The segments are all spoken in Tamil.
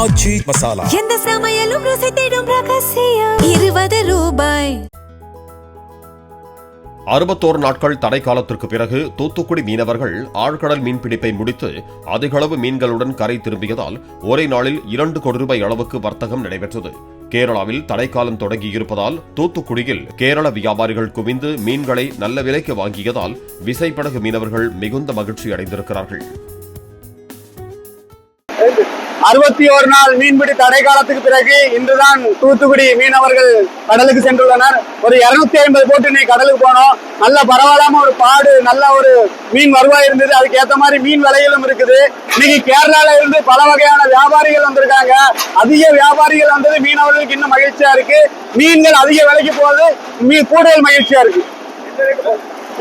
ஆச்சி மசாலா. எந்த சமையலும் ருசி தேடும் ரகசியம். 20 ரூபாய். 61 நாட்கள் தடை காலத்திற்கு பிறகு தூத்துக்குடி மீனவர்கள் ஆழ்கடல் மீன்பிடிப்பை முடித்து அதிகளவு மீன்களுடன் கரை திரும்பியதால் ஒரே நாளில் 2 கோடி ரூபாய் அளவுக்கு வர்த்தகம் நடைபெற்றது. கேரளாவில் தடைக்காலம் தொடங்கியிருப்பதால் தூத்துக்குடியில் கேரள வியாபாரிகள் குவிந்து மீன்களை நல்ல விலைக்கு வாங்கியதால் விசைப்படகு மீனவர்கள் மிகுந்த மகிழ்ச்சி அடைந்திருக்கிறார்கள். 61 நாள் மீன்பிடி தடை காலத்துக்கு பிறகு இன்றுதான் தூத்துக்குடி மீனவர்கள் கடலுக்கு சென்றுள்ளனர். ஒரு 250 போட்டு இன்னைக்கு கடலுக்கு போனோம். நல்ல பரவாயில்லாம ஒரு பாடு, நல்ல ஒரு மீன் வருவாய் இருந்தது. அதுக்கு ஏற்ற மாதிரி மீன் விலைகளும் இருக்குது. இன்னைக்கு கேரளால இருந்து பல வகையான வியாபாரிகள் வந்திருக்காங்க. அதிக வியாபாரிகள் வந்தது மீனவர்களுக்கு இன்னும் மகிழ்ச்சியா இருக்கு. மீன்கள் அதிக விலைக்கு போகுது, கூடுதல் மகிழ்ச்சியா இருக்கு.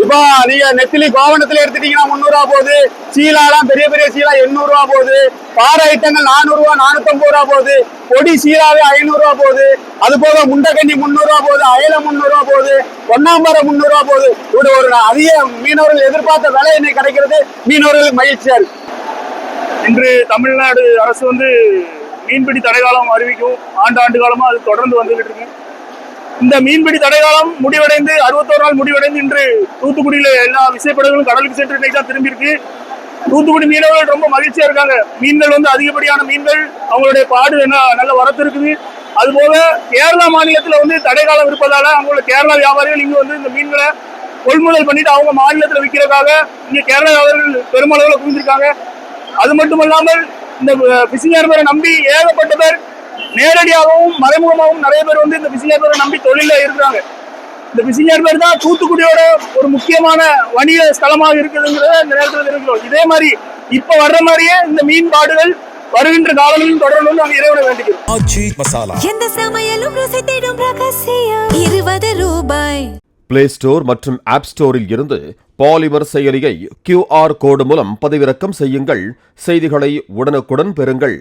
இப்போ நீங்க நெத்திலி கோவணத்துல எடுத்துட்டீங்கன்னா 300 ரூபா போகுது. சீலாலாம் பெரிய பெரிய சீலா 800 ரூபா போகுது. பாறை ஐட்டங்கள் 400 ரூபா 450 ரூபா போகுது. பொடி சீலாவே 500 ரூபா போகுது. அது போக முண்டக்கண்ணி 300 ரூபா போகுது. அயல 300 ரூபா போகுது. பொன்னாம்பரை 300 ரூபா போகுது. இப்படி ஒரு அதிக மீனவர்கள் எதிர்பார்த்த விலை இன்னைக்கு கிடைக்கிறது மீனவர்களுக்கு மகிழ்ச்சியா இருக்கு. இன்று தமிழ்நாடு அரசு மீன்பிடி தடைக்காலம் அறிவிக்கும். ஆண்டு காலமா அது தொடர்ந்து வந்துகிட்டு இருக்கு. இந்த மீன்பிடி தடைக்காலம் முடிவடைந்து 61 நாள் முடிவடைந்து இன்று தூத்துக்குடியில எல்லா விசைப்படகுகளும் கடலுக்கு சென்று இன்னைக்கு தான் திரும்பி இருக்கு. தூத்துக்குடி மீனவர்கள் ரொம்ப மகிழ்ச்சியா இருக்காங்க. மீன்கள் அதிகப்படியான மீன்கள், அவங்களுடைய பாடு நல்ல வரத்து இருக்குது. அதுபோக கேரளா மாநிலத்துல தடைக்காலம் இருப்பதால அவங்களோட கேரளா வியாபாரிகள் இங்க இந்த மீன்களை கொள்முதல் பண்ணிட்டு அவங்க மாநிலத்துல விற்கிறதுக்காக இங்க கேரளா வியாபாரிகள் பெருமளவுல குவிந்திருக்காங்க. அது மட்டும் இல்லாமல் இந்த பிசிங் ஹார்பரை நம்பி ஏகப்பட்ட பேர் நேரடியாகவும் மறைமுகமாகவும் நிறைய பேர் இந்த பிசிங் ஹார்பரை நம்பி தொழில இருக்கிறாங்க. இந்த பிசிங் ஹார்பர் தான் தூத்துக்குடியோட ஒரு முக்கியமான வணிக ஸ்தலமாக இருக்குதுங்கிறத இந்த நேரத்தில் இருக்கிறோம். இதே மாதிரி இப்ப வர்ற மாதிரியே இந்த மீன்பாடுகள் வருகின்ற காலங்களிலும் தொடரணும்னு நாங்கள் இறைவனை வேண்டிக்கிறோம். ஆச்சி மசாலா. எந்த சமையலும் ருசி தேடும் ரகசியம். 20 ரூபாய். பிளே ஸ்டோர் மற்றும் ஆப் ஸ்டோரில் இருந்து பாலிமர் செயலியை QR கோடு மூலம் பதிவிறக்கம் செய்யுங்கள். செய்திகளை உடனுக்குடன் பெறுங்கள்.